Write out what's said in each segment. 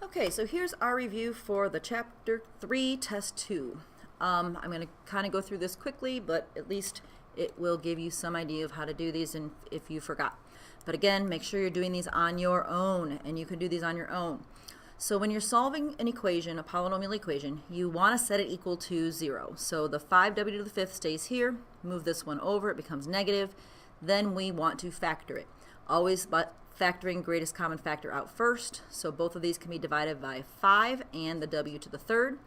Okay, so here's our review for the Chapter 3, Test 2. I'm going to kind of go through this quickly, but at least it will give you some idea of how to do these and if you forgot. But again, make sure you're doing these on your own, and you can do these on your own. So when you're solving an equation, a polynomial equation, you want to set it equal to 0. So the 5w to the fifth stays here. Move this one over, it becomes negative. Then we want to factor it. Always but factoring greatest common factor out first. So both of these can be divided by 5 and the w to the third.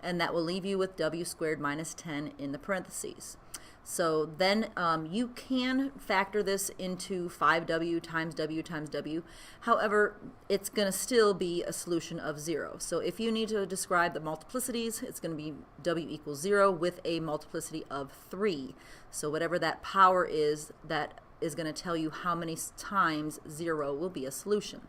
And that will leave you with w squared minus 10 in the parentheses. So then you can factor this into 5w times w times w. However, it's going to still be a solution of 0. So if you need to describe the multiplicities, it's going to be w equals 0 with a multiplicity of 3. So whatever that power is, that is going to tell you how many times 0 will be a solution.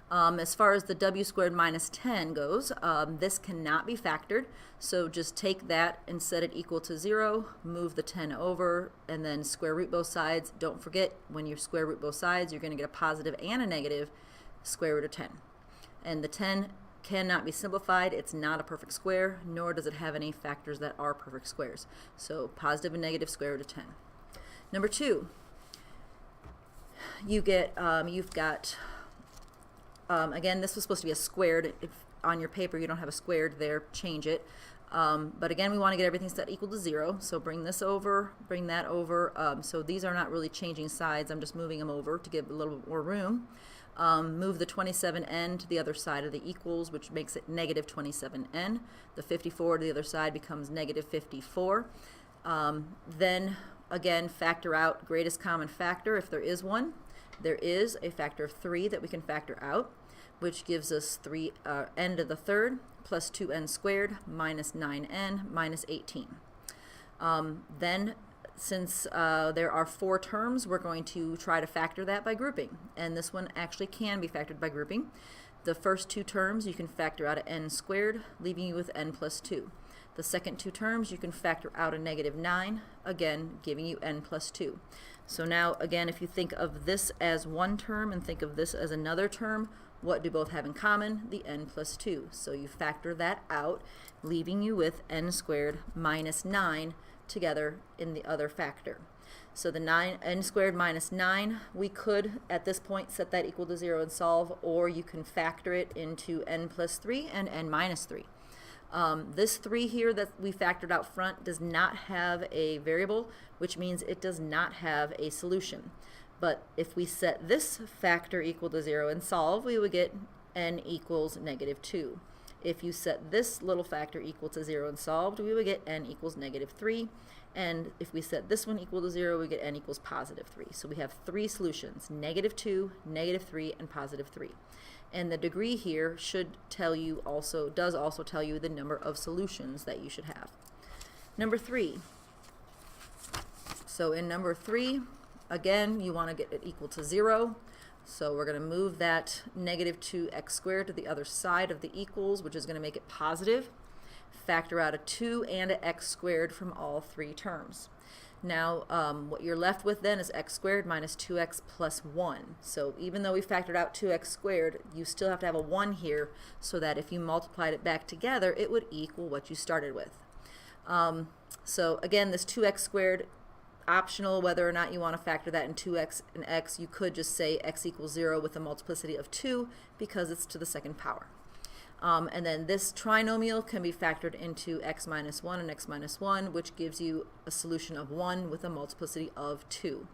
As far as the w squared minus 10 goes, this cannot be factored, so just take that and set it equal to 0, move the 10 over, and then square root both sides. Don't forget, when you square root both sides, you're going to get a positive and a negative square root of 10. And the 10 cannot be simplified. It's not a perfect square, nor does it have any factors that are perfect squares. So positive and negative square root of 10. Number 2, you've got again, this was supposed to be a squared. If on your paper you don't have a squared there, change it. But again, we want to get everything set equal to 0. So bring this over, bring that over. So these are not really changing sides. I'm just moving them over to give a little bit more room. Move the 27n to the other side of the equals, which makes it negative 27n. The 54 to the other side becomes negative 54. Then again, factor out greatest common factor if there is one. There is a factor of 3 that we can factor out, which gives us n to the third plus 2n squared minus 9n minus 18. Then, since there are 4 terms, we're going to try to factor that by grouping. And this one actually can be factored by grouping. The first 2 terms you can factor out a n squared, leaving you with n plus 2. The second 2 terms you can factor out a negative 9, again giving you n plus 2. So now again, if you think of this as one term and think of this as another term, what do both have in common? The n plus 2. So you factor that out, leaving you with n squared minus 9 together in the other factor. So the n squared minus 9, we could at this point set that equal to 0 and solve, or you can factor it into n plus 3 and n minus 3. This 3 here that we factored out front does not have a variable, which means it does not have a solution. But if we set this factor equal to 0 and solve, we would get n equals negative 2. If you set this little factor equal to 0 and solved, we would get n equals negative 3. And if we set this one equal to 0, we get n equals positive 3. So we have 3 solutions, negative 2, negative 3, and positive 3. And the degree here should tell you does also tell you the number of solutions that you should have. Number 3. So in number 3, again, you want to get it equal to 0. So we're going to move that negative 2x squared to the other side of the equals, which is going to make it positive. Factor out a 2 and an x squared from all 3 terms. Now, what you're left with then is x squared minus 2x plus 1. So even though we factored out 2x squared, you still have to have a 1 here so that if you multiplied it back together, it would equal what you started with. So again, this 2x squared, optional whether or not you want to factor that in 2x and x. You could just say x equals 0 with a multiplicity of 2 because it's to the second power. And then this trinomial can be factored into x minus 1 and x minus 1, which gives you a solution of 1 with a multiplicity of 2.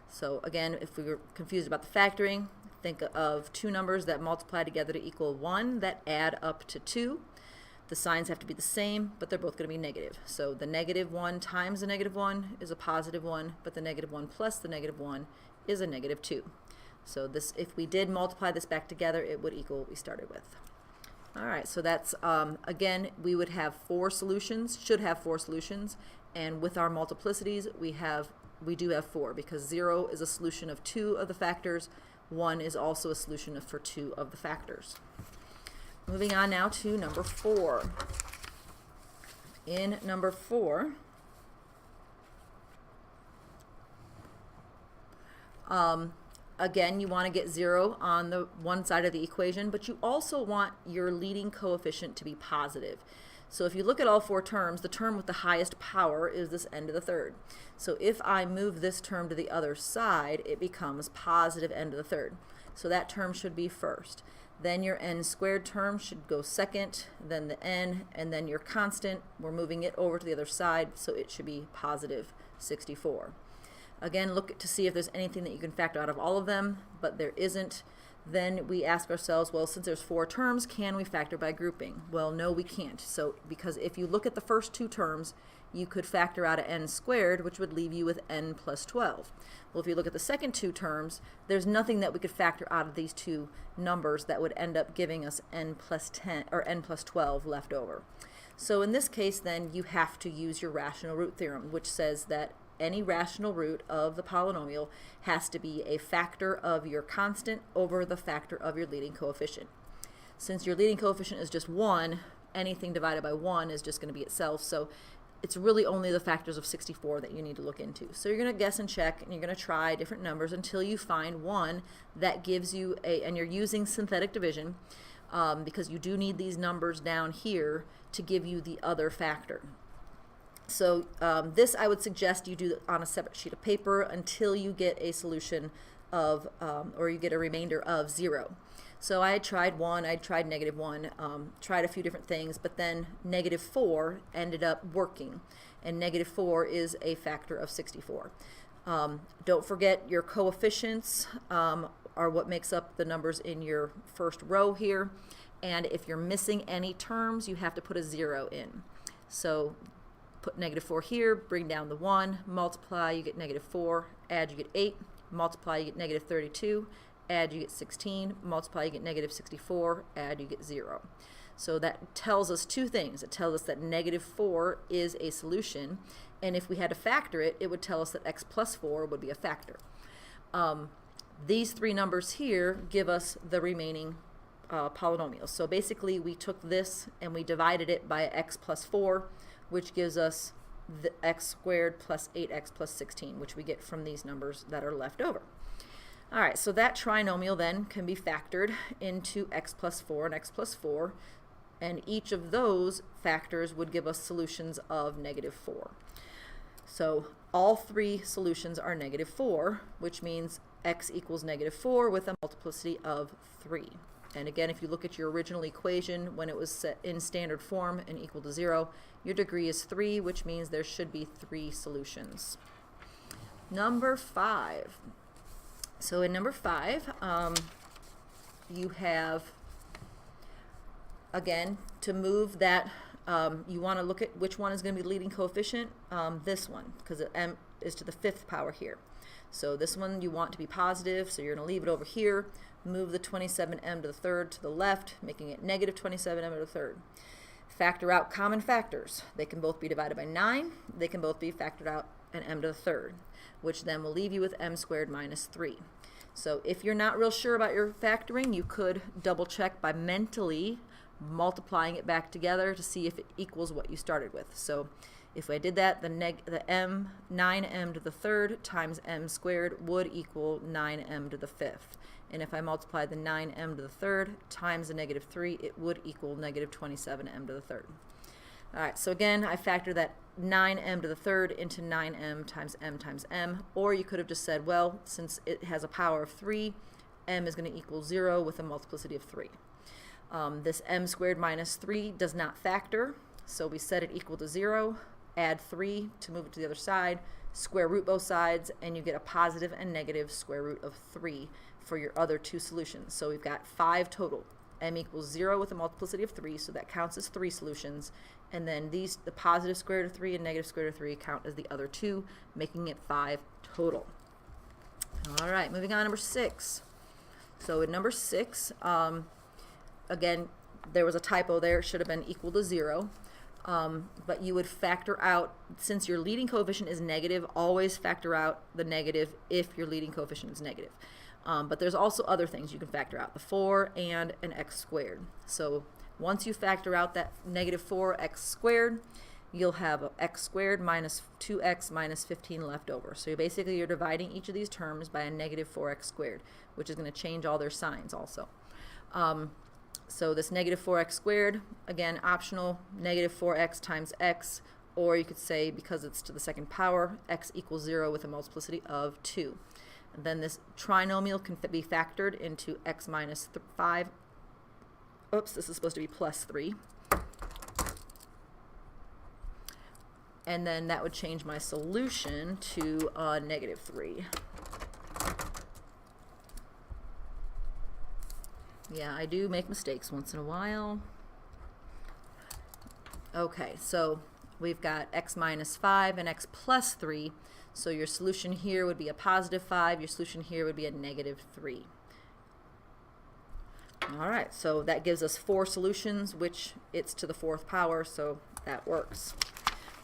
So again, if we were confused about the factoring, think of 2 numbers that multiply together to equal 1 that add up to 2. The signs have to be the same, but they're both going to be negative. So the negative 1 times the negative 1 is a positive 1, but the negative 1 plus the negative 1 is a negative 2. So this, if we did multiply this back together, it would equal what we started with. Alright, so that's, again, we would have 4 solutions, should have 4 solutions, and with our multiplicities, we do have 4, because 0 is a solution of 2 of the factors, 1 is also a solution for 2 of the factors. Moving on now to number 4. In number 4, again, you want to get 0 on the one side of the equation, but you also want your leading coefficient to be positive. So if you look at all 4 terms, the term with the highest power is this n to the third. So if I move this term to the other side, it becomes positive n to the third. So that term should be first. Then your n squared term should go second, then the n, and then your constant, we're moving it over to the other side, so it should be positive 64. Again, look to see if there's anything that you can factor out of all of them, but there isn't. Then we ask ourselves, well, since there's 4 terms, can we factor by grouping? Well, no, we can't. So, because if you look at the first 2 terms, you could factor out an n squared, which would leave you with n plus 12. Well, if you look at the second 2 terms, there's nothing that we could factor out of these 2 numbers that would end up giving us n plus 10 or n plus 12 left over. So in this case, then, you have to use your rational root theorem, which says that any rational root of the polynomial has to be a factor of your constant over the factor of your leading coefficient. Since your leading coefficient is just 1, anything divided by 1 is just going to be itself, so it's really only the factors of 64 that you need to look into. So you're going to guess and check, and you're going to try different numbers until you find one that gives you and you're using synthetic division, because you do need these numbers down here to give you the other factor. So this I would suggest you do on a separate sheet of paper until you get a solution of, or you get a remainder of 0. So I had tried 1, I tried -1, tried a few different things, but then -4 ended up working, and -4 is a factor of 64. Don't forget your coefficients are what makes up the numbers in your first row here, and if you're missing any terms, you have to put a 0 in. So put -4 here, bring down the 1, multiply, you get -4, add, you get 8, multiply, you get -32, add, you get 16, multiply, you get -64, add, you get 0. So that tells us 2 things. It tells us that -4 is a solution, and if we had to factor it, it would tell us that x plus 4 would be a factor. These 3 numbers here give us the remaining polynomials. So basically we took this and we divided it by x plus 4, which gives us the x squared plus 8x plus 16, which we get from these numbers that are left over. All right, so that trinomial then can be factored into x plus 4 and x plus 4, and each of those factors would give us solutions of -4. So all 3 solutions are -4, which means x equals -4 with a multiplicity of 3. And again, if you look at your original equation when it was set in standard form and equal to 0, your degree is 3, which means there should be 3 solutions. Number 5. So in number 5, you have, again, to move that, you want to look at which one is going to be the leading coefficient, this one, because m is to the 5th power here. So this one you want to be positive, so you're going to leave it over here, move the 27m to the third to the left, making it -27m to the third. Factor out common factors. They can both be divided by 9. They can both be factored out an m to the third, which then will leave you with m squared minus 3. So if you're not real sure about your factoring, you could double check by mentally multiplying it back together to see if it equals what you started with. So if I did that, the 9m to the third times m squared would equal 9m to the 5th. And if I multiply the 9m to the third times the -3, it would equal -27m to the third. All right, so again, I factor that 9m to the third into 9m times m, or you could have just said, well, since it has a power of 3, m is going to equal 0 with a multiplicity of 3. This m squared minus 3 does not factor, so we set it equal to 0, add 3 to move it to the other side, square root both sides, and you get a positive and negative square root of 3 for your other 2 solutions. So we've got 5 total. M equals 0 with a multiplicity of 3, so that counts as 3 solutions. And then these, the positive square root of 3 and negative square root of 3, count as the other 2, making it 5 total. All right, moving on to number 6. So in number 6, again, there was a typo there. It should have been equal to 0. But you would factor out, since your leading coefficient is negative, always factor out the negative if your leading coefficient is negative. But there's also other things you can factor out, the 4 and an x squared. So once you factor out that -4x squared, you'll have x squared minus 2x minus 15 left over. So basically you're dividing each of these terms by a negative 4x squared, which is going to change all their signs also. So this negative 4x squared, again, optional, negative 4x times x, or you could say, because it's to the second power, x equals 0 with a multiplicity of 2. And then this trinomial can be factored into x minus 5. Oops, this is supposed to be plus 3. And then that would change my solution to negative 3. Yeah, I do make mistakes once in a while. Okay, so we've got x minus 5 and x plus 3. So your solution here would be a positive 5. Your solution here would be a negative 3. All right, so that gives us 4 solutions, which it's to the 4th power, so that works.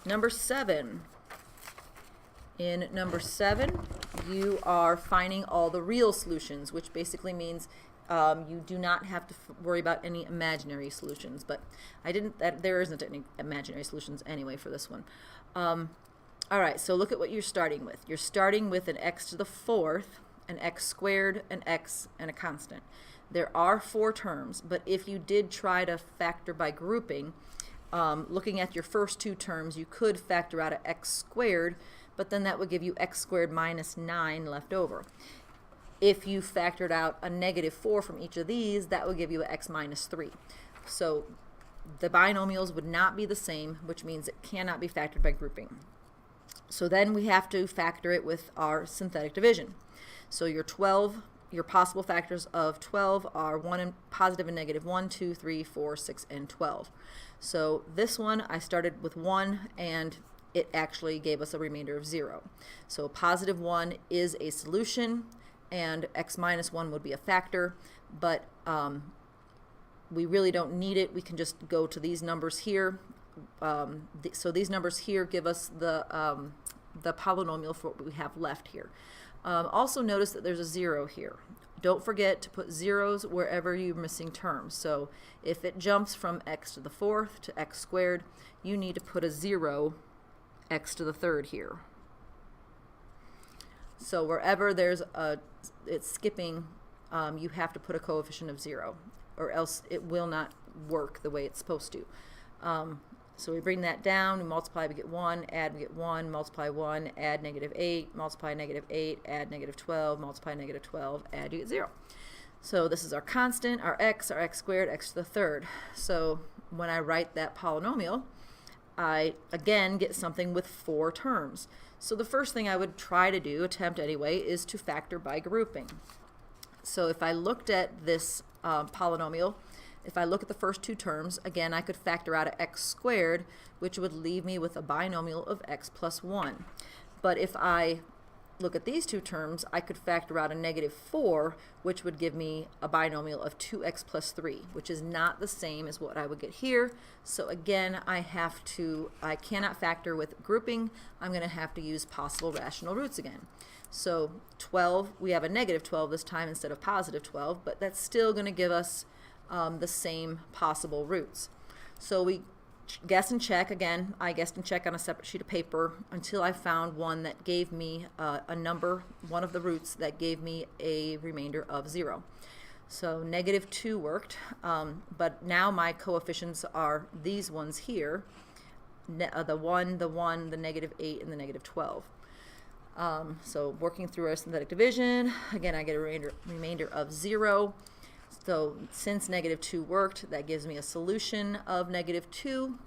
Number 7. In number 7, you are finding all the real solutions, which basically means you do not have to worry about any imaginary solutions, but there isn't any imaginary solutions anyway for this one. All right, so look at what you're starting with. You're starting with an x to the 4th, an x squared, an x, and a constant. There are 4 terms, but if you did try to factor by grouping, looking at your first 2 terms, you could factor out an x squared, but then that would give you x squared minus 9 left over. If you factored out a negative 4 from each of these, that would give you an x minus 3. So the binomials would not be the same, which means it cannot be factored by grouping. So then we have to factor it with our synthetic division. So your possible factors of 12 are positive and negative 1, 2, 3, 4, 6, and 12. So this one, I started with 1, and it actually gave us a remainder of 0. So positive 1 is a solution, and x minus 1 would be a factor, but we really don't need it. We can just go to these numbers here. So these numbers here give us the polynomial for what we have left here. Also notice that there's a 0 here. Don't forget to put zeros wherever you're missing terms. So if it jumps from x to the 4th to x squared, you need to put a 0 x to the 3rd here. So wherever there's it's skipping, you have to put a coefficient of 0, or else it will not work the way it's supposed to. So we bring that down, we multiply, we get 1, add, we get 1, multiply 1, add negative 8, multiply negative 8, add negative 12, multiply negative 12, add, you get 0. So this is our constant, our x squared, x to the 3rd. So when I write that polynomial, I again get something with 4 terms. So the first thing I would try to do, attempt anyway, is to factor by grouping. So if I looked at this polynomial, if I look at the first 2 terms, again, I could factor out an x squared, which would leave me with a binomial of x plus 1. But if I look at these 2 terms, I could factor out a negative 4, which would give me a binomial of 2x plus 3, which is not the same as what I would get here. So again, I cannot factor with grouping. I'm going to have to use possible rational roots again. So 12, we have a negative 12 this time instead of positive 12, but that's still going to give us the same possible roots. So we guess and check. Again, I guessed and check on a separate sheet of paper until I found one that gave me a number, one of the roots that gave me a remainder of 0. So negative 2 worked, but now my coefficients are these ones here, the 1, the negative 8, and the negative 12. So working through our synthetic division, again, I get a remainder of 0. So since negative 2 worked, that gives me a solution of negative 2.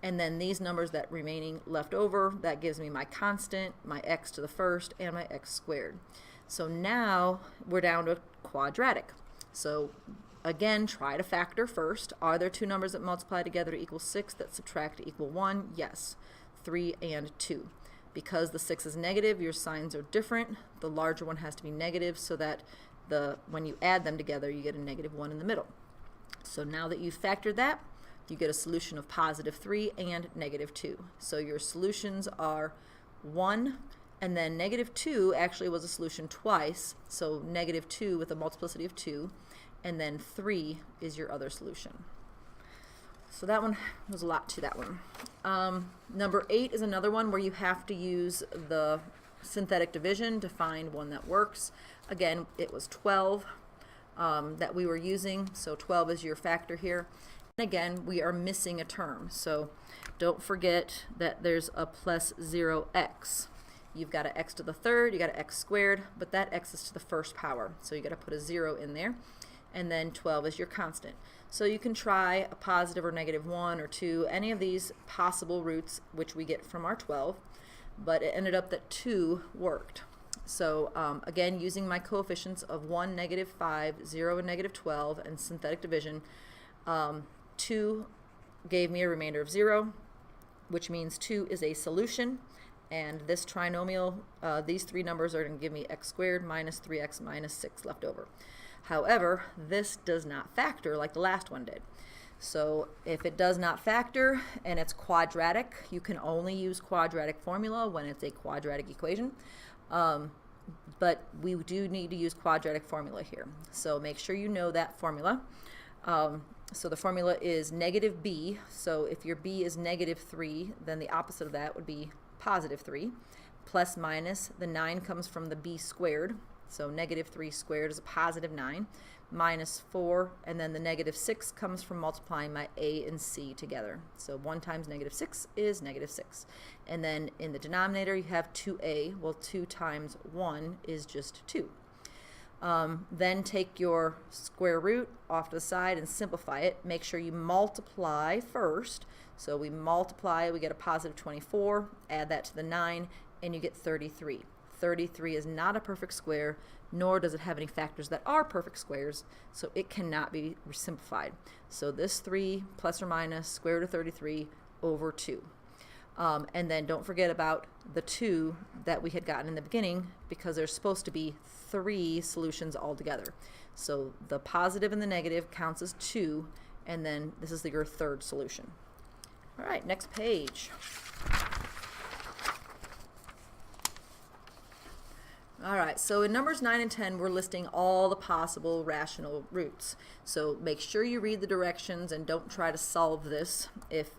And then these numbers that remaining left over, that gives me my constant, my x to the 1st, and my x squared. So now we're down to quadratic. So again, try to factor first. Are there 2 numbers that multiply together to equal 6 that subtract to equal 1? Yes. 3 and 2. Because the 6 is negative, your signs are different. The larger one has to be negative so that when you add them together, you get a negative 1 in the middle. So now that you've factored that, you get a solution of positive 3 and negative 2. So your solutions are 1, and then negative 2 actually was a solution twice, so negative 2 with a multiplicity of 2, and then 3 is your other solution. So that one was a lot to that one. Number 8 is another one where you have to use the synthetic division to find one that works. Again, it was 12 that we were using, so 12 is your factor here. And again, we are missing a term, so don't forget that there's a plus 0x. You've got an x to the third, you got an x squared, but that x is to the first power, so you got to put a 0 in there. And then 12 is your constant. So you can try a positive or negative 1 or 2, any of these possible roots which we get from our 12, but it ended up that 2 worked. So again, using my coefficients of 1, negative 5, 0, and negative 12, and synthetic division, 2 gave me a remainder of 0, which means 2 is a solution. And this trinomial, these three numbers are going to give me x squared minus 3x minus 6 left over. However, this does not factor like the last one did. So if it does not factor and it's quadratic, you can only use quadratic formula when it's a quadratic equation. But we do need to use quadratic formula here. So make sure you know that formula. So the formula is negative b. So if your b is negative 3, then the opposite of that would be positive 3. Plus minus, the 9 comes from the b squared. So negative 3 squared is a positive 9, minus 4, and then the negative 6 comes from multiplying my a and c together. So 1 times negative 6 is negative 6. And then in the denominator you have 2a. Well, 2 times 1 is just 2. Then take your square root off to the side and simplify it. Make sure you multiply first. So we multiply, we get a positive 24, add that to the 9, and you get 33. 33 is not a perfect square, nor does it have any factors that are perfect squares, so it cannot be simplified. So this 3 plus or minus square root of 33 over 2. And then don't forget about the 2 that we had gotten in the beginning, because there's supposed to be 3 solutions altogether. So the positive and the negative counts as 2, and then this is your third solution. All right, next page. All right, so in numbers 9 and 10, we're listing all the possible rational roots. So make sure you read the directions and don't try to solve this if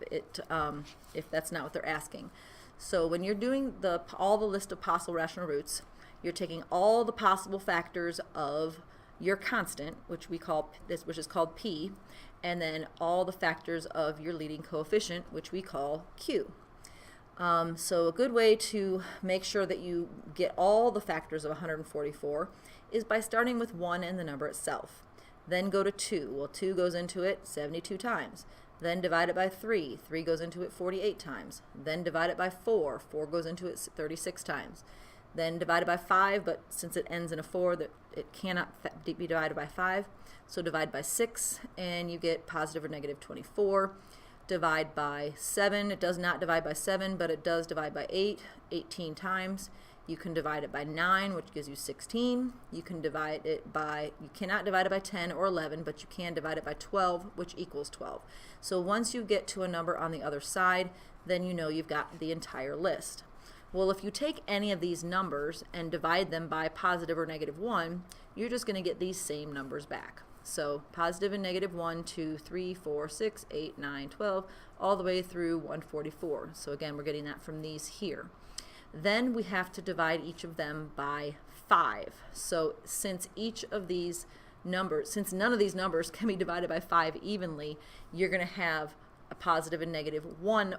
that's not what they're asking. So when you're doing all the list of possible rational roots, you're taking all the possible factors of your constant, which is called p, and then all the factors of your leading coefficient, which we call q. So a good way to make sure that you get all the factors of 144 is by starting with 1 and the number itself. Then go to 2. Well, 2 goes into it 72 times. Then divide it by 3. 3 goes into it 48 times. Then divide it by 4. 4 goes into it 36 times. Then divide it by 5, but since it ends in a 4, it cannot be divided by 5. So divide by 6, and you get positive or negative 24. Divide by 7. It does not divide by 7, but it does divide by 8, 18 times. You can divide it by 9, which gives you 16. You can divide it by, you cannot divide it by 10 or 11, but you can divide it by 12, which equals 12. So once you get to a number on the other side, then you know you've got the entire list. Well, if you take any of these numbers and divide them by positive or negative 1, you're just going to get these same numbers back. So positive and negative 1, 2, 3, 4, 6, 8, 9, 12, all the way through 144. So again, we're getting that from these here. Then we have to divide each of them by 5. So since each of these numbers, since none of these numbers can be divided by 5 evenly, you're going to have a positive and negative 1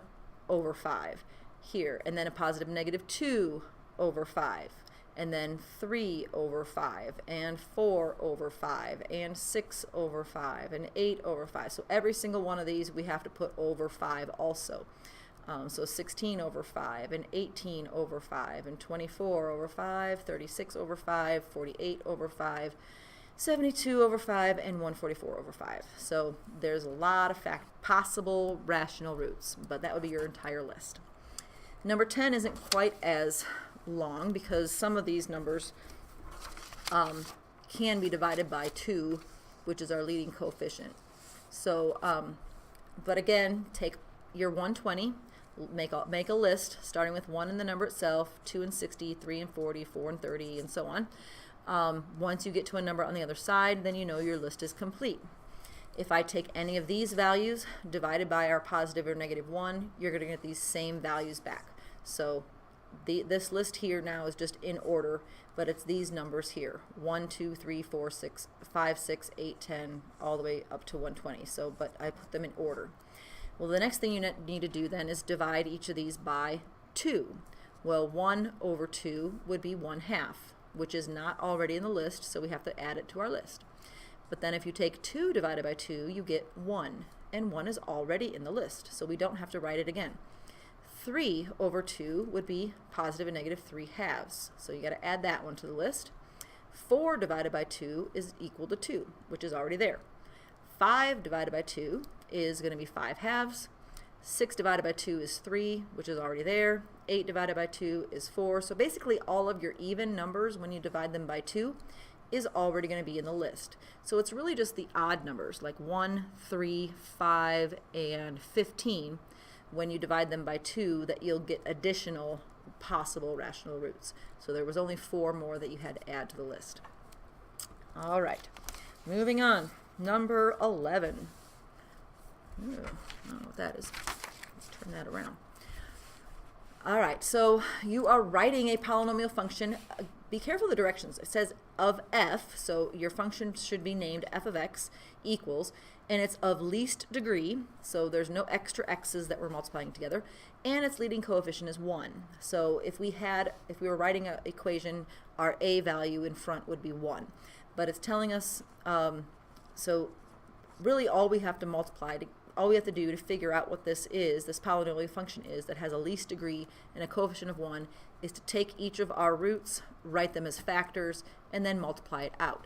over 5 here, and then a positive and negative 2 over 5. And then 3 over 5, and 4 over 5, and 6 over 5, and 8 over 5. So every single one of these we have to put over 5 also. So 16 over 5, and 18 over 5, and 24 over 5, 36 over 5, 48 over 5, 72 over 5, and 144 over 5. So there's a lot of possible rational roots, but that would be your entire list. Number 10 isn't quite as long because some of these numbers can be divided by 2, which is our leading coefficient. So, but again, take your 120, make a list starting with 1 and the number itself, 2 and 60, 3 and 40, 4 and 30, and so on. Once you get to a number on the other side, then you know your list is complete. If I take any of these values divided by our positive or negative 1, you're going to get these same values back. So this list here now is just in order, but it's these numbers here: 1, 2, 3, 4, 6, 5, 6, 8, 10, all the way up to 120. So, but I put them in order. Well, the next thing you need to do then is divide each of these by 2. Well, 1 over 2 would be 1/2, which is not already in the list, so we have to add it to our list. But then if you take 2 divided by 2, you get 1, and 1 is already in the list, so we don't have to write it again. 3 over 2 would be positive and negative 3/2, so you got to add that one to the list. 4 divided by 2 is equal to 2, which is already there. 5 divided by 2 is going to be 5/2. 6 divided by 2 is 3, which is already there. 8 divided by 2 is 4. So basically all of your even numbers, when you divide them by 2, is already going to be in the list. So it's really just the odd numbers, like 1, 3, 5, and 15, when you divide them by 2, that you'll get additional possible rational roots. So there was only 4 more that you had to add to the list. All right, moving on. Number 11. Ooh, I don't know what that is. Let's turn that around. All right, so you are writing a polynomial function. Be careful of the directions. It says of f, so your function should be named f of x equals, and it's of least degree, so there's no extra x's that we're multiplying together, and its leading coefficient is 1. So if we were writing an equation, our a value in front would be 1. But it's telling us, so really all we have to do to figure out what this polynomial function is that has a least degree and a coefficient of 1, is to take each of our roots, write them as factors, and then multiply it out.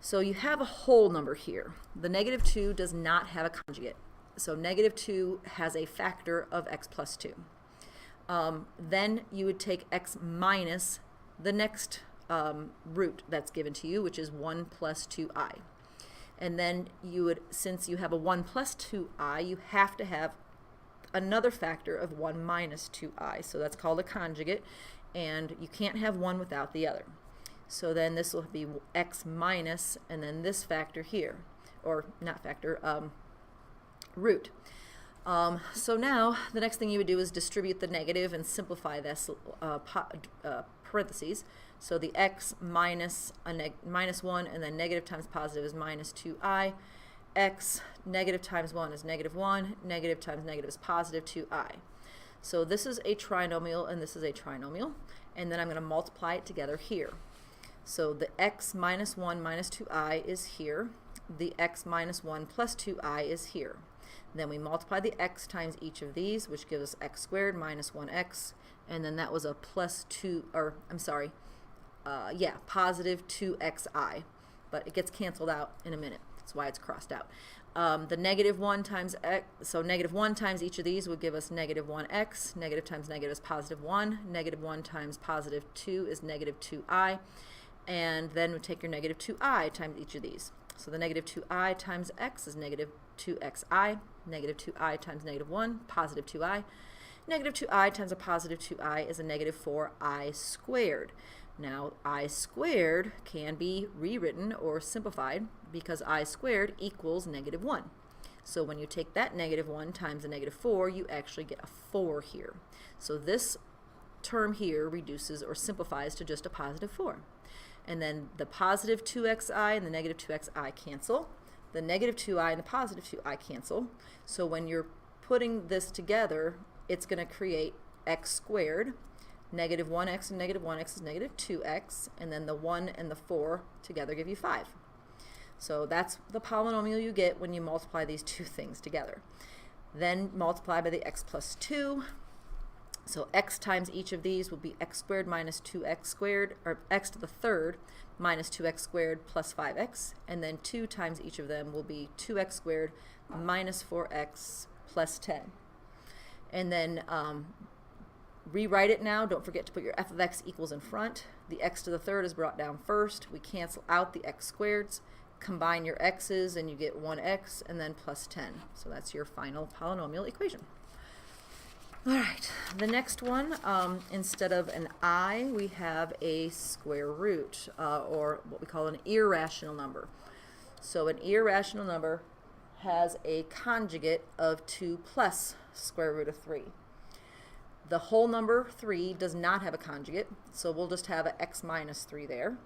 So you have a whole number here. The negative 2 does not have a conjugate. So negative 2 has a factor of x plus 2. Then you would take x minus the next root that's given to you, which is 1 plus 2i. And then you would, since you have a 1 plus 2i, you have to have another factor of 1 minus 2i. So that's called a conjugate, and you can't have one without the other. So then this will be x minus, and then this factor here, or not factor, root. So now the next thing you would do is distribute the negative and simplify this parentheses. So the x minus minus 1, and then negative times positive is minus 2i. X negative times 1 is negative 1. Negative times negative is positive 2i. So this is a trinomial, and this is a trinomial. And then I'm going to multiply it together here. So the x minus 1 minus 2i is here. The x minus 1 plus 2i is here. Then we multiply the x times each of these, which gives us x squared minus 1x. And then that was a positive 2xi. But it gets canceled out in a minute. That's why it's crossed out. The negative 1 times x, so negative 1 times each of these would give us negative 1x. Negative times negative is positive 1. Negative 1 times positive 2 is negative 2i. And then we take your negative 2i times each of these. So the negative 2i times x is negative 2xi. Negative 2i times negative 1, positive 2i. Negative 2i times a positive 2i is a negative 4i squared. Now, I squared can be rewritten or simplified because I squared equals negative 1. So when you take that negative 1 times a negative 4, you actually get a 4 here. So this term here reduces or simplifies to just a positive 4. And then the positive 2xi and the negative 2xi cancel. The negative 2i and the positive 2i cancel. So when you're putting this together, it's going to create x squared. Negative 1x and negative 1x is negative 2x, and then the 1 and the 4 together give you 5. So that's the polynomial you get when you multiply these two things together. Then multiply by the x plus 2. So x times each of these will be x squared minus 2x squared, or x to the third minus 2x squared plus 5x, and then 2 times each of them will be 2x squared minus 4x plus 10. And then rewrite it now. Don't forget to put your f of x equals in front. The x to the third is brought down first. We cancel out the x squareds, combine your x's, and you get 1x, and then plus 10. So that's your final polynomial equation. All right, the next one, instead of an I, we have a square root, or what we call an irrational number. So an irrational number has a conjugate of 2 plus square root of 3. The whole number 3 does not have a conjugate, so we'll just have an x minus 3 there.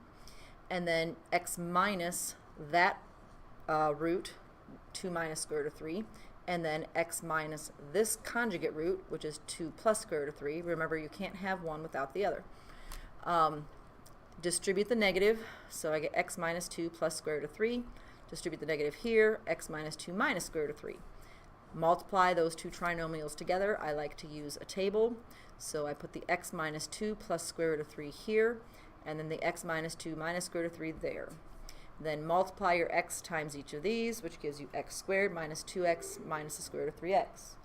And then x minus that root, 2 minus square root of 3, and then x minus this conjugate root, which is 2 plus square root of 3. Remember, you can't have one without the other. Distribute the negative, so I get x minus 2 plus square root of 3. Distribute the negative here, x minus 2 minus square root of 3. Multiply those two trinomials together. I like to use a table, so I put the x minus 2 plus square root of 3 here, and then the x minus 2 minus square root of 3 there. Then multiply your x times each of these, which gives you x squared minus 2x minus the square root of 3x.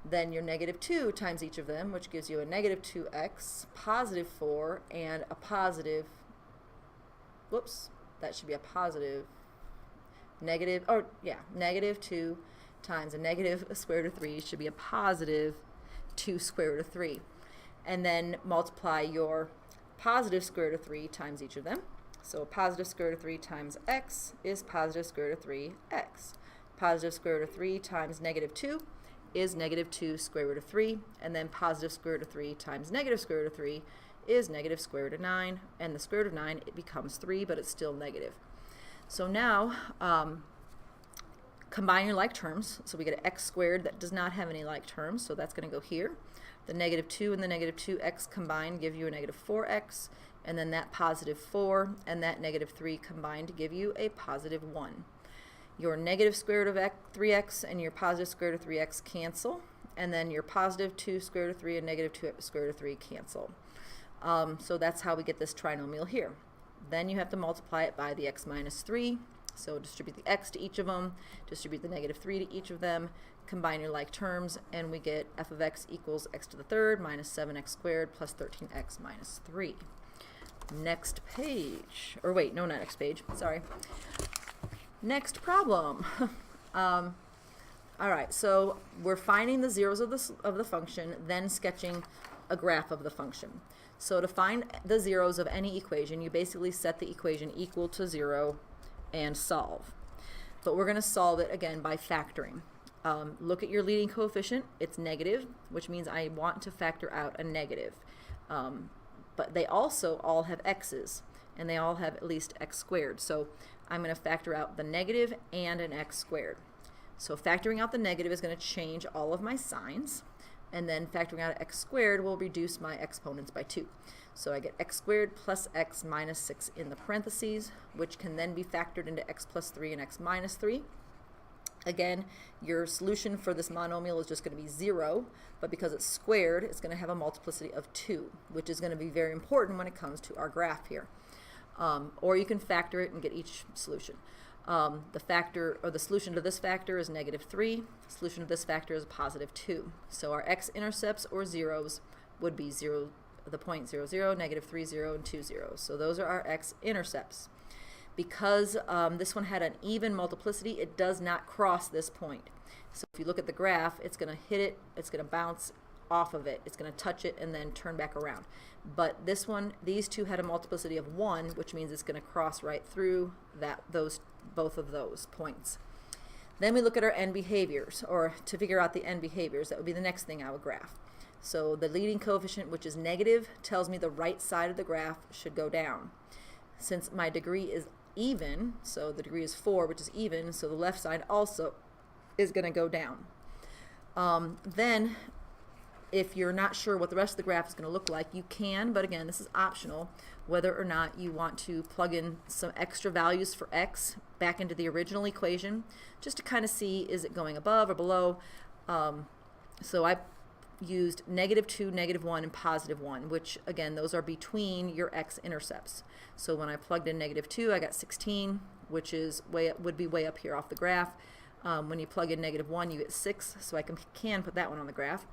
Then your negative 2 times each of them, which gives you a negative 2x, positive 4, and a positive, whoops, that should be a positive, negative 2 times a negative square root of 3 should be a positive 2 square root of 3. And then multiply your positive square root of 3 times each of them. So positive square root of 3 times x is positive square root of 3x. Positive square root of 3 times negative 2 is negative 2 square root of 3. And then positive square root of 3 times negative square root of 3 is negative square root of 9. And the square root of 9, it becomes 3, but it's still negative. So now, combine your like terms. So we get an x squared that does not have any like terms, so that's going to go here. The negative 2 and the negative 2x combined give you a negative 4x, and then that positive 4 and that negative 3 combined to give you a positive 1. Your negative square root of 3x and your positive square root of 3x cancel, and then your positive 2 square root of 3 and negative 2 square root of 3 cancel. So that's how we get this trinomial here. Then you have to multiply it by the x minus 3. So distribute the x to each of them, distribute the negative 3 to each of them, combine your like terms, and we get f of x equals x to the third minus 7x squared plus 13x minus 3. Next page. Or wait, no, not next page. Sorry. Next problem. All right, so we're finding the zeros of the function, then sketching a graph of the function. So to find the zeros of any equation, you basically set the equation equal to 0 and solve. But we're going to solve it again by factoring. Look at your leading coefficient. It's negative, which means I want to factor out a negative. But they also all have x's, and they all have at least x squared. So I'm going to factor out the negative and an x squared. So factoring out the negative is going to change all of my signs, and then factoring out x squared will reduce my exponents by 2. So I get x squared plus x minus 6 in the parentheses, which can then be factored into x plus 3 and x minus 3. Again, your solution for this monomial is just going to be 0, but because it's squared, it's going to have a multiplicity of 2, which is going to be very important when it comes to our graph here. Or you can factor it and get each solution. The factor, or the solution to this factor is negative 3. The solution to this factor is positive 2. So our x-intercepts or zeros would be 0, the point 0, 0, negative 3, 0, and 2 zeros. So those are our x-intercepts. Because this one had an even multiplicity, it does not cross this point. So if you look at the graph, it's going to hit it, it's going to bounce off of it, it's going to touch it, and then turn back around. But this one, these two had a multiplicity of 1, which means it's going to cross right through both of those points. Then we look at our end behaviors, or to figure out the end behaviors, that would be the next thing I would graph. So the leading coefficient, which is negative, tells me the right side of the graph should go down. Since my degree is even, so the degree is 4, which is even, so the left side also is going to go down. Then, if you're not sure what the rest of the graph is going to look like, you can, but again, this is optional, whether or not you want to plug in some extra values for x back into the original equation, just to kind of see, is it going above or below. So I used negative 2, negative 1, and positive 1, which again, those are between your x-intercepts. So when I plugged in negative 2, I got 16, which is would be way up here off the graph. When you plug in negative 1, you get 6, so I can put that one on the graph.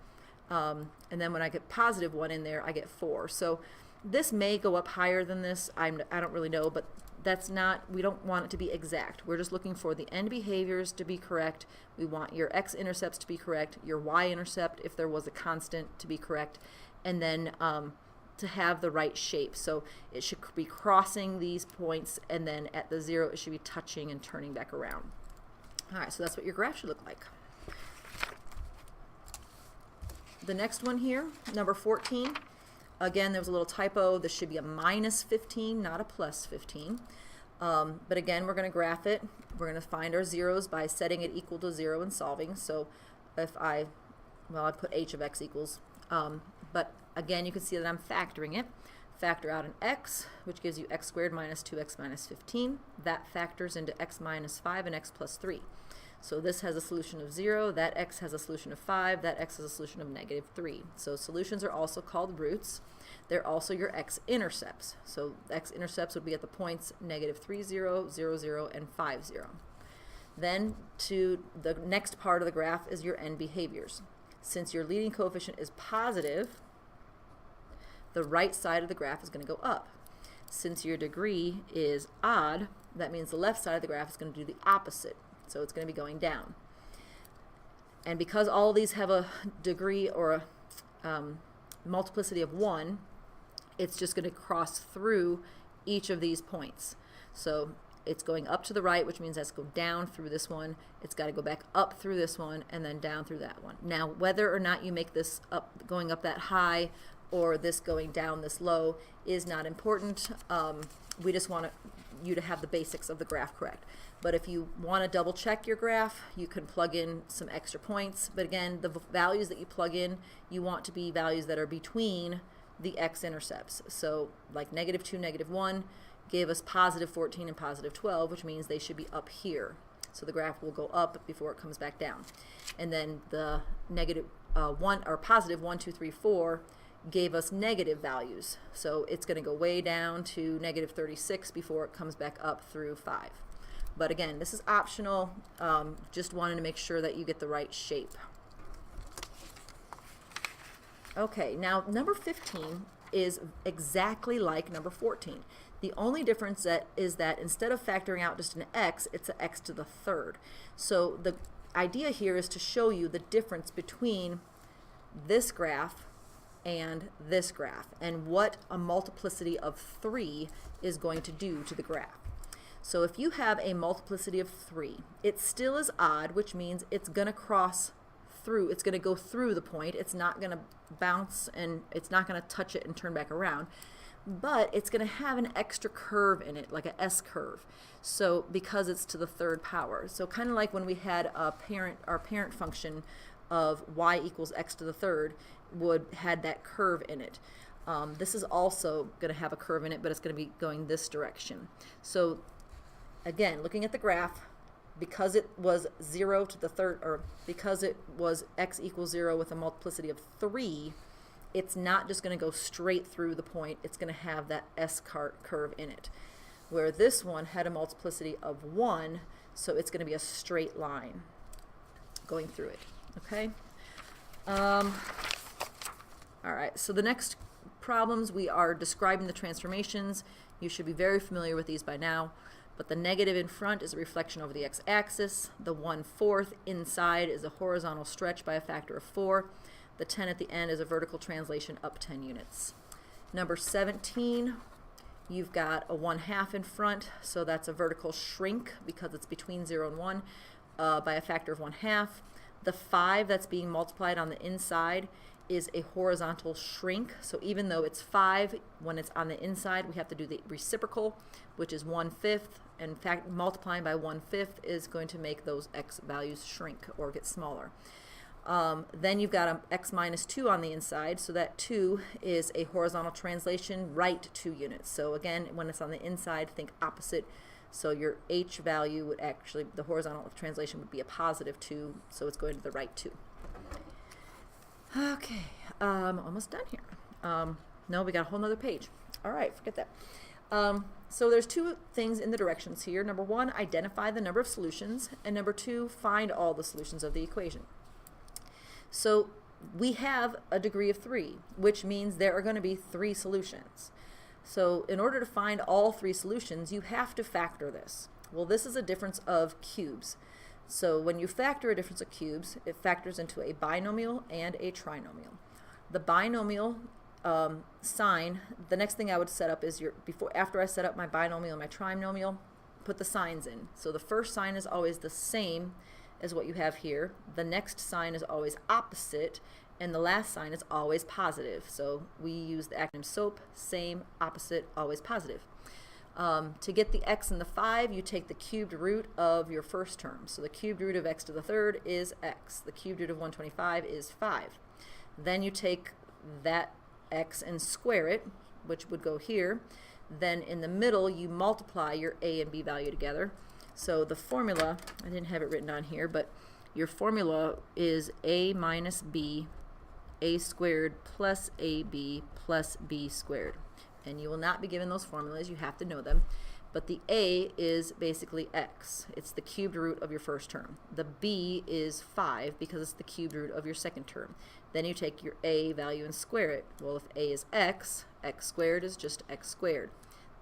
And then when I get positive 1 in there, I get 4. So this may go up higher than this. I don't really know, but that's not, we don't want it to be exact. We're just looking for the end behaviors to be correct. We want your x-intercepts to be correct, your y-intercept, if there was a constant, to be correct, and then to have the right shape. So it should be crossing these points, and then at the 0 it should be touching and turning back around. All right, so that's what your graph should look like. The next one here, number 14. Again, there was a little typo. This should be a minus 15, not a plus 15. But again, we're going to graph it. We're going to find our zeros by setting it equal to 0 and solving. So if I put h of x equals, but again, you can see that I'm factoring it. Factor out an x, which gives you x squared minus 2x minus 15. That factors into x minus 5 and x plus 3. So this has a solution of 0, that x has a solution of 5, that x has a solution of negative 3. So solutions are also called roots. They're also your x-intercepts. So x-intercepts would be at the points negative 3, 0, 0, 0, and 5, 0. Then to the next part of the graph is your end behaviors. Since your leading coefficient is positive, the right side of the graph is going to go up. Since your degree is odd, that means the left side of the graph is going to do the opposite. So it's going to be going down. And because all of these have a degree or a multiplicity of 1, it's just going to cross through each of these points. So it's going up to the right, which means it has to go down through this one. It's got to go back up through this one and then down through that one. Now, whether or not you make this up, going up that high, or this going down this low is not important. We just want you to have the basics of the graph correct. But if you want to double check your graph, you can plug in some extra points. But again, the values that you plug in, you want to be values that are between the x-intercepts. So like negative 2, negative 1 gave us positive 14 and positive 12, which means they should be up here. So the graph will go up before it comes back down. And then the negative 1 or positive 1, 2, 3, 4 gave us negative values. So it's going to go way down to negative 36 before it comes back up through 5. But again, this is optional. Just wanted to make sure that you get the right shape. Okay, now number 15 is exactly like number 14. The only difference is that instead of factoring out just an x, it's an x to the third. So the idea here is to show you the difference between this graph and this graph, and what a multiplicity of 3 is going to do to the graph. So if you have a multiplicity of 3, it still is odd, which means it's going to cross through, it's going to go through the point, it's not going to bounce, and it's not going to touch it and turn back around, but it's going to have an extra curve in it, like an S curve. So because it's to the third power. So kind of like when we had our parent function of y equals x to the third had that curve in it. This is also going to have a curve in it, but it's going to be going this direction. So again, looking at the graph, because it was 0 to the third, or because it was x equals 0 with a multiplicity of 3, it's not just going to go straight through the point, it's going to have that S curve in it. Where this one had a multiplicity of 1, so it's going to be a straight line going through it. Okay? All right, so the next problems, we are describing the transformations. You should be very familiar with these by now. But the negative in front is a reflection over the x-axis. The 1/4 inside is a horizontal stretch by a factor of 4. The 10 at the end is a vertical translation up 10 units. Number 17, you've got a 1/2 in front, so that's a vertical shrink because it's between 0 and 1 by a factor of 1/2. The 5 that's being multiplied on the inside is a horizontal shrink. So even though it's 5, when it's on the inside, we have to do the reciprocal, which is 1/5. In fact, multiplying by 1/5 is going to make those x values shrink or get smaller. Then you've got an x minus 2 on the inside, so that 2 is a horizontal translation right 2 units. So again, when it's on the inside, think opposite. So your h value would actually, the horizontal translation would be a positive 2, so it's going to the right 2. Okay, almost done here. No, we got a whole nother page. All right, forget that. So there's 2 things in the directions here. Number 1, identify the number of solutions, and number 2, find all the solutions of the equation. So we have a degree of 3, which means there are going to be 3 solutions. So in order to find all 3 solutions, you have to factor this. Well, this is a difference of cubes. So when you factor a difference of cubes, it factors into a binomial and a trinomial. The binomial sign, the next thing I would set up is after I set up my binomial and my trinomial, put the signs in. So the first sign is always the same as what you have here. The next sign is always opposite, and the last sign is always positive. So we use the acronym SOAP, same, opposite, always positive. To get the x and the 5, you take the cubed root of your first term. So the cubed root of x to the third is x. The cubed root of 125 is 5. Then you take that x and square it, which would go here. Then in the middle, you multiply your a and b value together. So the formula, I didn't have it written on here, but your formula is a minus b, a squared plus ab plus b squared. And you will not be given those formulas, you have to know them. But the a is basically x. It's the cubed root of your first term. The b is 5 because it's the cubed root of your second term. Then you take your a value and square it. Well, if a is x, x squared is just x squared.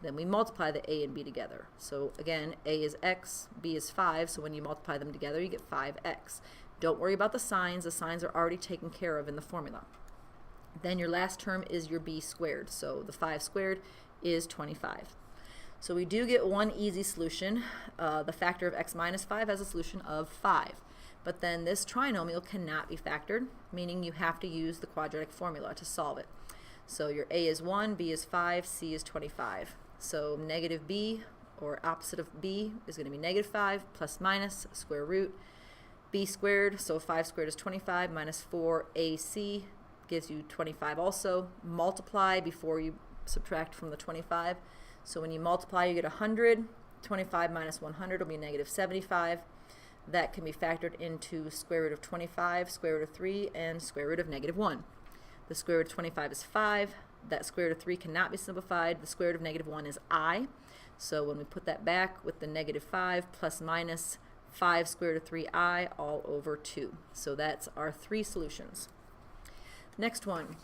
Then we multiply the a and b together. So again, a is x, b is 5, so when you multiply them together, you get 5x. Don't worry about the signs are already taken care of in the formula. Then your last term is your b squared, so the 5 squared is 25. So we do get one easy solution. The factor of x minus 5 has a solution of 5. But then this trinomial cannot be factored, meaning you have to use the quadratic formula to solve it. So your a is 1, b is 5, c is 25. So negative b, or opposite of b, is going to be negative 5 plus minus square root b squared. So 5 squared is 25 minus 4ac gives you 25 also. Multiply before you subtract from the 25. So when you multiply, you get 100. 25 minus 100 will be negative 75. That can be factored into square root of 25, square root of 3, and square root of negative 1. The square root of 25 is 5. That square root of 3 cannot be simplified. The square root of negative 1 is I. So when we put that back with the negative 5 plus minus 5 square root of 3i all over 2. So that's our 3 solutions. Next one.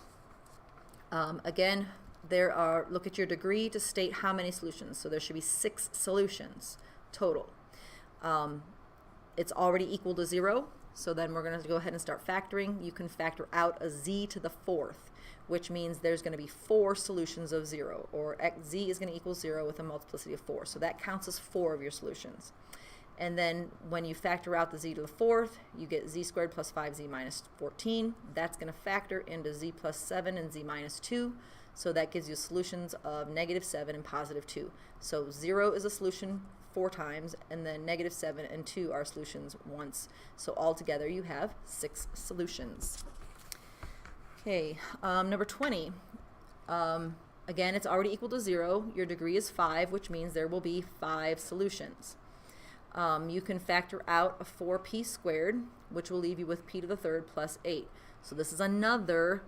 Again, look at your degree to state how many solutions. So there should be 6 solutions total. It's already equal to 0, so then we're going to go ahead and start factoring. You can factor out a z to the 4th, which means there's going to be 4 solutions of 0, or z is going to equal 0 with a multiplicity of 4. So that counts as 4 of your solutions. And then when you factor out the z to the 4th, you get z squared plus 5z minus 14. That's going to factor into z plus 7 and z minus 2. So that gives you solutions of negative 7 and positive 2. So 0 is a solution 4 times, and then negative 7 and 2 are solutions once. So altogether you have 6 solutions. Okay, number 20. Again, it's already equal to 0. Your degree is 5, which means there will be 5 solutions. You can factor out a 4p squared, which will leave you with p to the 3rd plus 8. So this is another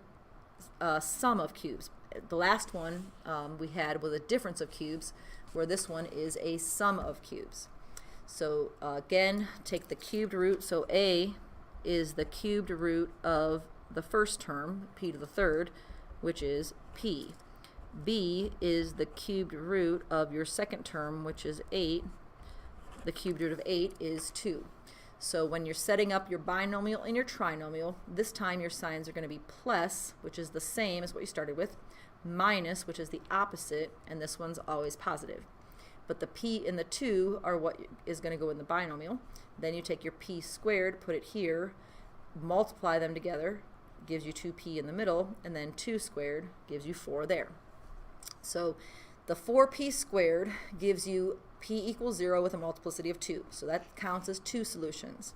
sum of cubes. The last one we had was a difference of cubes, where this one is a sum of cubes. So again, take the cubed root. So a is the cubed root of the first term, p to the 3rd, which is p. b is the cubed root of your second term, which is 8. The cubed root of 8 is 2. So when you're setting up your binomial and your trinomial, this time your signs are going to be plus, which is the same as what you started with, minus, which is the opposite, and this one's always positive. But the p and the 2 are what is going to go in the binomial. Then you take your p squared, put it here, multiply them together, gives you 2p in the middle, and then 2 squared gives you 4 there. So the 4p squared gives you p equals 0 with a multiplicity of 2. So that counts as 2 solutions.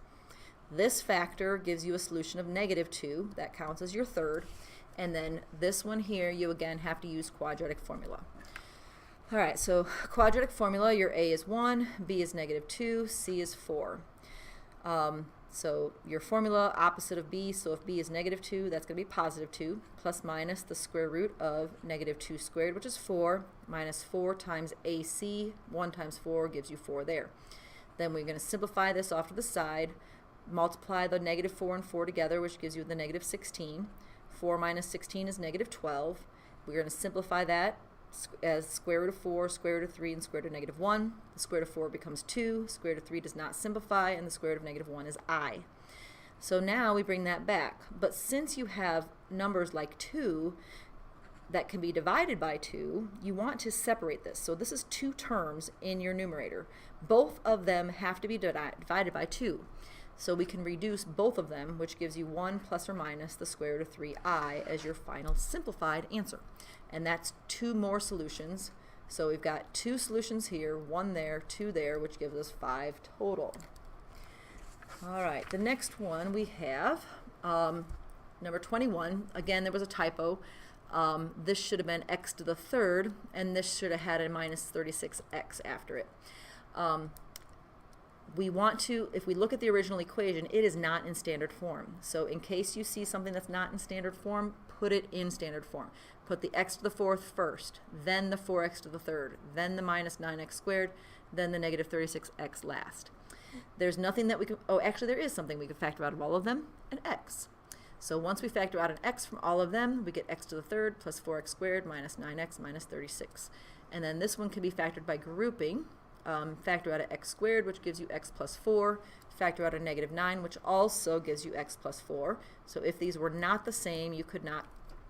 This factor gives you a solution of negative 2. That counts as your 3rd. And then this one here, you again have to use quadratic formula. All right, so quadratic formula, your a is 1, b is negative 2, c is 4. So your formula, opposite of b, so if b is negative 2, that's going to be positive 2, plus minus the square root of negative 2 squared, which is 4, minus 4 times ac, 1 times 4 gives you 4 there. Then we're going to simplify this off to the side, multiply the negative 4 and 4 together, which gives you the negative 16. 4 minus 16 is negative 12. We're going to simplify that as square root of 4, square root of 3, and square root of negative 1. The square root of 4 becomes 2, square root of 3 does not simplify, and the square root of negative 1 is I. So now we bring that back. But since you have numbers like 2, that can be divided by 2, you want to separate this. So this is 2 terms in your numerator. Both of them have to be divided by 2. So we can reduce both of them, which gives you 1 plus or minus the square root of 3i as your final simplified answer. And that's 2 more solutions. So we've got 2 solutions here, 1 there, 2 there, which gives us 5 total. All right, the next one we have, number 21. Again, there was a typo. This should have been x to the 3rd, and this should have had a minus 36x after it. We want to, if we look at the original equation, it is not in standard form. So in case you see something that's not in standard form, put it in standard form. Put the x to the 4th first, then the 4x to the 3rd, then the minus 9x squared, then the negative 36x last. There's nothing that we can, oh, actually there is something we can factor out of all of them, an x. So once we factor out an x from all of them, we get x to the 3rd plus 4x squared minus 9x minus 36. And then this one can be factored by grouping. Factor out an x squared, which gives you x plus 4. Factor out a negative 9, which also gives you x plus 4. So if these were not the same, you could not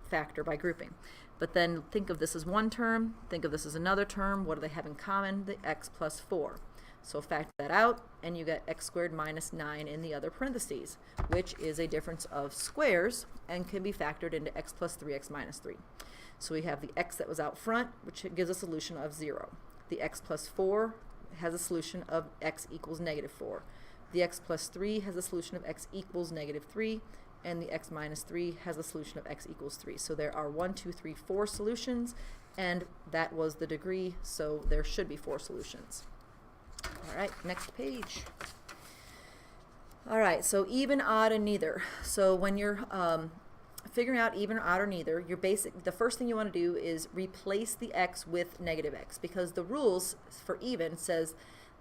factor by grouping. But then think of this as one term, think of this as another term. What do they have in common? The x plus 4. So factor that out, and you get x squared minus 9 in the other parentheses, which is a difference of squares and can be factored into x plus 3x minus 3. So we have the x that was out front, which gives a solution of 0. The x plus 4 has a solution of x equals negative 4. The x plus 3 has a solution of x equals negative 3. And the x minus 3 has a solution of x equals 3. So there are 1, 2, 3, 4 solutions, and that was the degree, so there should be 4 solutions. All right, next page. All right, so even, odd, and neither. So when you're figuring out even, odd, or neither, the first thing you want to do is replace the x with negative x, because the rules for even says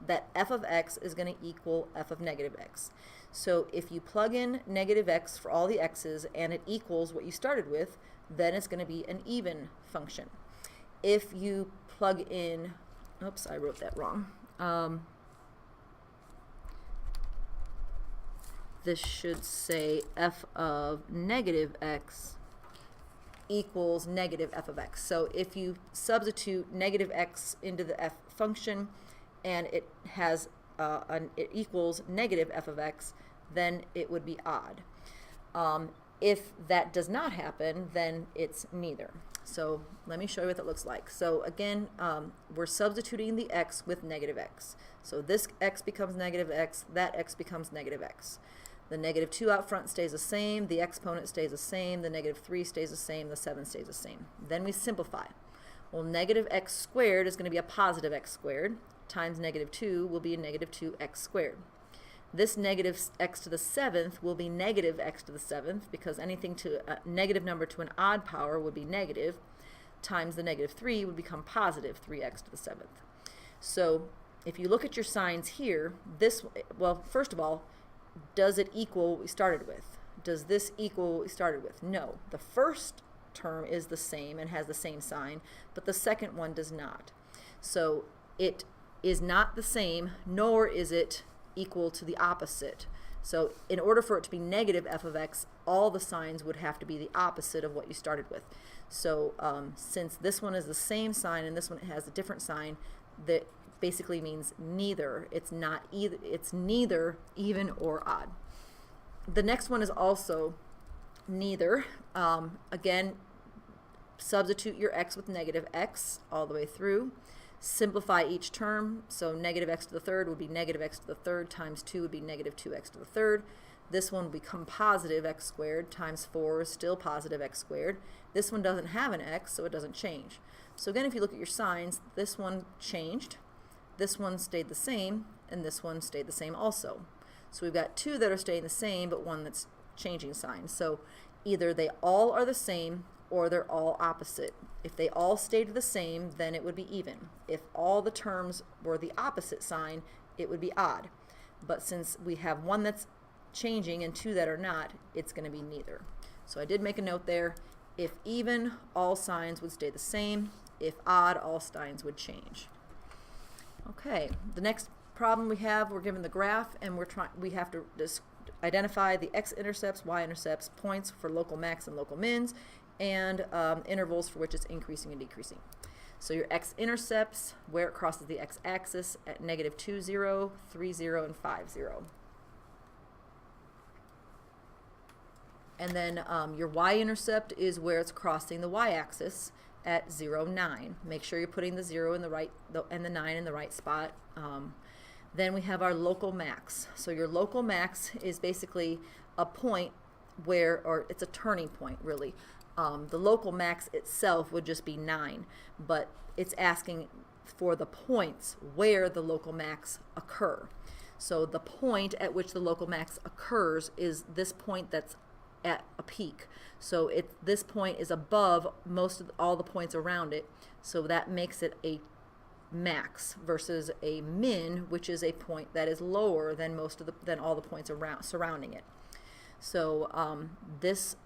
that f of x is going to equal f of negative x. So if you plug in negative x for all the x's and it equals what you started with, then it's going to be an even function. If you plug in, oops, I wrote that wrong. This should say f of negative x equals negative f of x. So if you substitute negative x into the f function and it has it equals negative f of x, then it would be odd. If that does not happen, then it's neither. So let me show you what that looks like. So again, we're substituting the x with negative x. So this x becomes negative x, that x becomes negative x. The negative 2 out front stays the same, the exponent stays the same, the negative 3 stays the same, the 7 stays the same. Then we simplify. Well, negative x squared is going to be a positive x squared, times negative 2 will be a negative 2x squared. This negative x to the 7th will be negative x to the 7th, because anything to a negative number to an odd power would be negative, times the negative 3 would become positive 3x to the 7th. So if you look at your signs here, this, well, first of all, does it equal what we started with? Does this equal what we started with? No. The first term is the same and has the same sign, but the second one does not. So it is not the same, nor is it equal to the opposite. So in order for it to be negative f of x, all the signs would have to be the opposite of what you started with. So since this one is the same sign and this one has a different sign, that basically means neither. It's not either. It's neither even or odd. The next one is also neither. Again, substitute your x with negative x all the way through. Simplify each term. So negative x to the 3rd would be negative x to the 3rd times 2 would be negative 2x to the 3rd. This one will become positive x squared times 4 is still positive x squared. This one doesn't have an x, so it doesn't change. So again, if you look at your signs, this one changed, this one stayed the same, and this one stayed the same also. So we've got 2 that are staying the same, but 1 that's changing signs. So either they all are the same or they're all opposite. If they all stayed the same, then it would be even. If all the terms were the opposite sign, it would be odd. But since we have 1 that's changing and 2 that are not, it's going to be neither. So I did make a note there. If even, all signs would stay the same. If odd, all signs would change. Okay, the next problem we have, we're given the graph, and we have to identify the x-intercepts, y-intercepts, points for local max and local mins, and intervals for which it's increasing and decreasing. So your x-intercepts, where it crosses the x-axis at -2, 0, 3, 0, and 5, 0. And then your y-intercept is where it's crossing the y-axis at 0, 9. Make sure you're putting the 0 in the right and the 9 in the right spot. Then we have our local max. So your local max is basically a point where, or it's a turning point really. The local max itself would just be 9, but it's asking for the points where the local max occur. So the point at which the local max occurs is this point that's at a peak. So this point is above all the points around it, so that makes it a max versus a min, which is a point that is lower than than all the points surrounding it. So this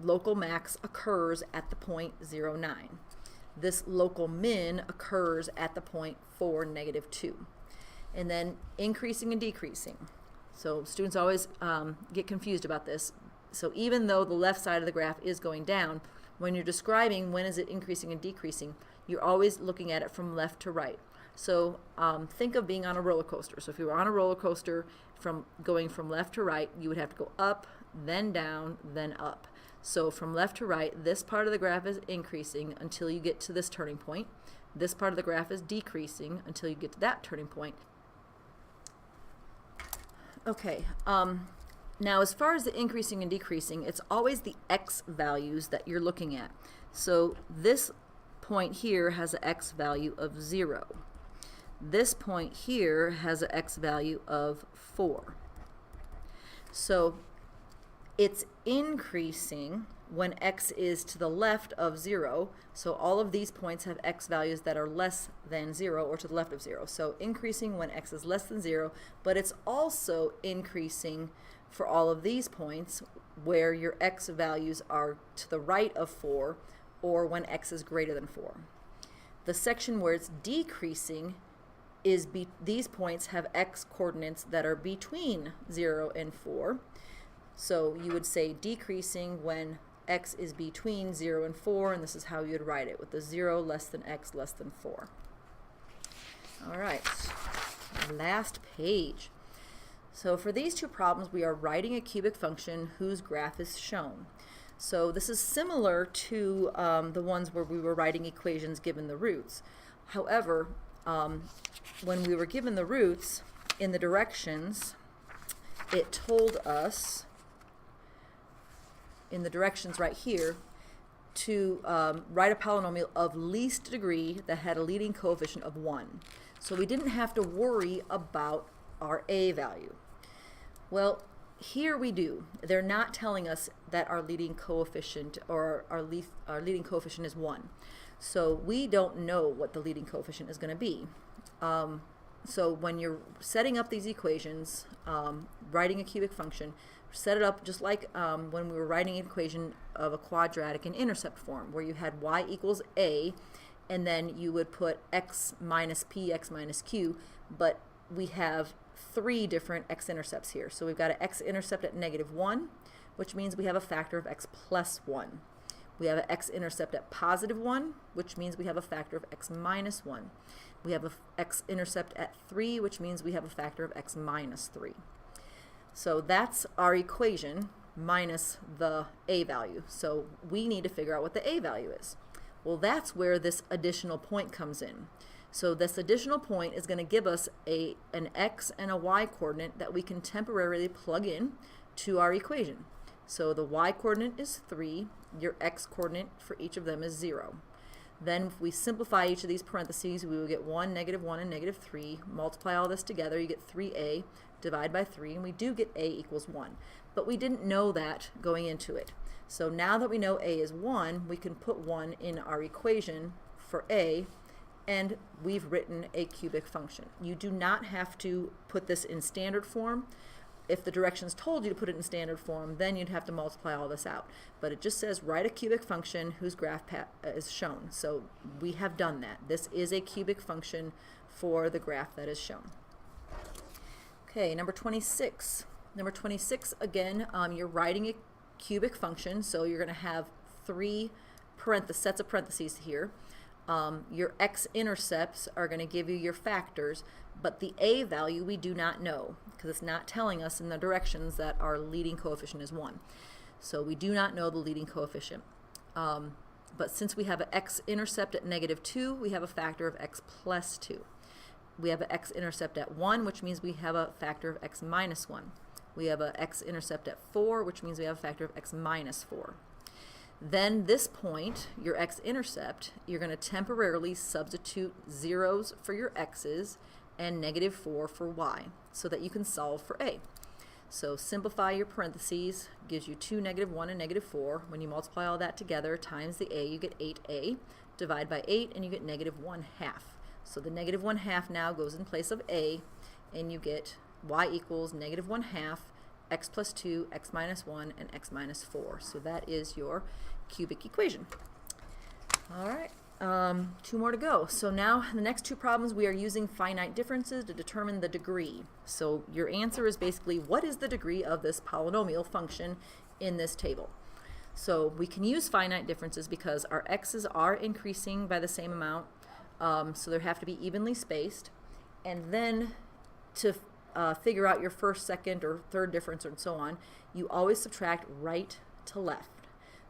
local max occurs at the point 0, 9. This local min occurs at the point 4, -2. And then increasing and decreasing. So students always get confused about this. So even though the left side of the graph is going down, when you're describing when is it increasing and decreasing, you're always looking at it from left to right. So think of being on a roller coaster. So if you were on a roller coaster going from left to right, you would have to go up, then down, then up. So from left to right, this part of the graph is increasing until you get to this turning point. This part of the graph is decreasing until you get to that turning point. Okay, now as far as the increasing and decreasing, it's always the x values that you're looking at. So this point here has an x value of 0. This point here has an x value of 4. So it's increasing when x is to the left of 0. So all of these points have x values that are less than 0 or to the left of 0. So increasing when x is less than 0, but it's also increasing for all of these points where your x values are to the right of 4 or when x is greater than 4. The section where it's decreasing is these points have x coordinates that are between 0 and 4. So you would say decreasing when x is between 0 and 4, and this is how you would write it, with the 0 less than x less than 4. All right, last page. So for these two problems, we are writing a cubic function whose graph is shown. So this is similar to the ones where we were writing equations given the roots. However, when we were given the roots in the directions, it told us in the directions right here to write a polynomial of least degree that had a leading coefficient of 1. So we didn't have to worry about our a value. Well, here we do. They're not telling us that our leading coefficient or our leading coefficient is 1. So we don't know what the leading coefficient is going to be. So when you're setting up these equations, writing a cubic function, set it up just like when we were writing an equation of a quadratic in intercept form, where you had y equals a, and then you would put x minus p, x minus q, but we have 3 different x-intercepts here. So we've got an x-intercept at -1, which means we have a factor of x plus 1. We have an x-intercept at +1, which means we have a factor of x minus 1. We have an x-intercept at 3, which means we have a factor of x minus 3. So that's our equation minus the a value. So we need to figure out what the a value is. Well, that's where this additional point comes in. So this additional point is going to give us an x and a y coordinate that we can temporarily plug in to our equation. So the y coordinate is 3, your x coordinate for each of them is 0. Then if we simplify each of these parentheses, we will get 1, -1, and -3. Multiply all this together, you get 3a, divide by 3, and we do get a equals 1. But we didn't know that going into it. So now that we know a is 1, we can put 1 in our equation for a, and we've written a cubic function. You do not have to put this in standard form. If the directions told you to put it in standard form, then you'd have to multiply all this out. But it just says write a cubic function whose graph is shown. So we have done that. This is a cubic function for the graph that is shown. Okay, number 26. Number 26, again, you're writing a cubic function, so you're going to have three sets of parentheses here. Your x-intercepts are going to give you your factors, but the a value we do not know because it's not telling us in the directions that our leading coefficient is 1. So we do not know the leading coefficient. But since we have an x-intercept at -2, we have a factor of x plus 2. We have an x-intercept at 1, which means we have a factor of x minus 1. We have an x-intercept at 4, which means we have a factor of x minus 4. Then this point, your x-intercept, you're going to temporarily substitute zeros for your x's and -4 for y so that you can solve for a. So simplify your parentheses, gives you 2, -1, and -4. When you multiply all that together times the a, you get 8a. Divide by 8 and you get -1/2. So the -1/2 now goes in place of a, and you get y equals -1/2, x plus 2, x minus 1, and x minus 4. So that is your cubic equation. All right, 2 more to go. So now the next 2 problems we are using finite differences to determine the degree. So your answer is basically what is the degree of this polynomial function in this table. So we can use finite differences because our x's are increasing by the same amount, so they have to be evenly spaced. And then to figure out your first, second, or third difference and so on, you always subtract right to left.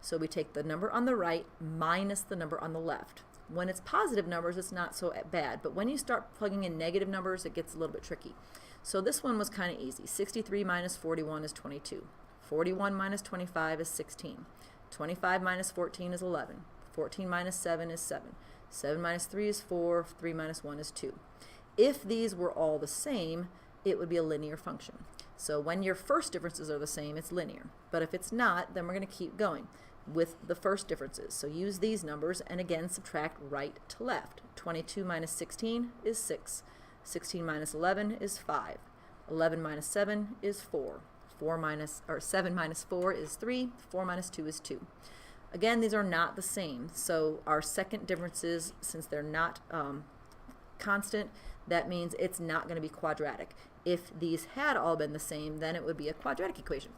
So we take the number on the right minus the number on the left. When it's positive numbers, it's not so bad, but when you start plugging in negative numbers, it gets a little bit tricky. So this one was kind of easy. 63 minus 41 is 22. 41 minus 25 is 16. 25 minus 14 is 11. 14 minus 7 is 7. 7 minus 3 is 4. 3 minus 1 is 2. If these were all the same, it would be a linear function. So when your first differences are the same, it's linear. But if it's not, then we're going to keep going with the first differences. So use these numbers and again subtract right to left. 22 minus 16 is 6. 16 minus 11 is 5. 11 minus 7 is 4. 7 minus 4 is 3. 4 minus 2 is 2. Again, these are not the same. So our second differences, since they're not constant, that means it's not going to be quadratic. If these had all been the same, then it would be a quadratic equation.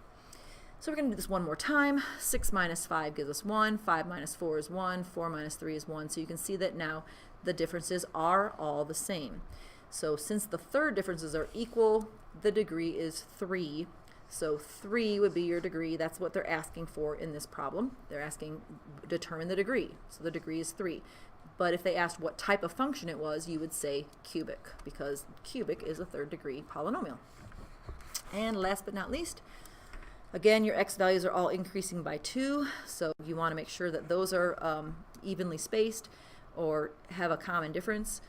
So we're going to do this one more time. 6 minus 5 gives us 1. 5 minus 4 is 1. 4 minus 3 is 1. So you can see that now the differences are all the same. So since the third differences are equal, the degree is 3. So 3 would be your degree. That's what they're asking for in this problem. They're asking determine the degree. So the degree is 3. But if they asked what type of function it was, you would say cubic, because cubic is a third degree polynomial. And last but not least, again, your x values are all increasing by 2, so you want to make sure that those are evenly spaced or have a common difference.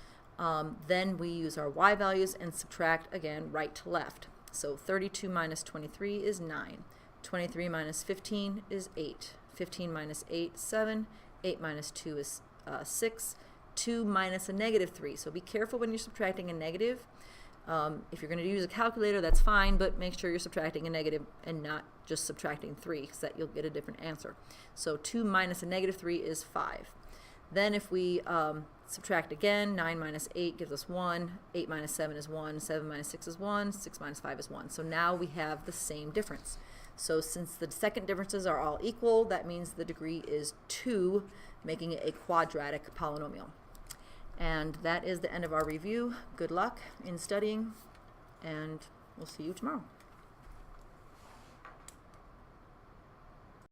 Then we use our y values and subtract, again, right to left. So 32 minus 23 is 9. 23 minus 15 is 8. 15 minus 8, 7. 8 minus 2 is 6. 2 minus a -3. So be careful when you're subtracting a negative. If you're going to use a calculator, that's fine, but make sure you're subtracting a negative and not just subtracting 3, because that you'll get a different answer. So 2 minus a -3 is 5. Then if we subtract again, 9 minus 8 gives us 1, 8 minus 7 is 1, 7 minus 6 is 1, 6 minus 5 is 1. So now we have the same difference. So since the second differences are all equal, that means the degree is 2, making it a quadratic polynomial. And that is the end of our review. Good luck in studying, and we'll see you tomorrow.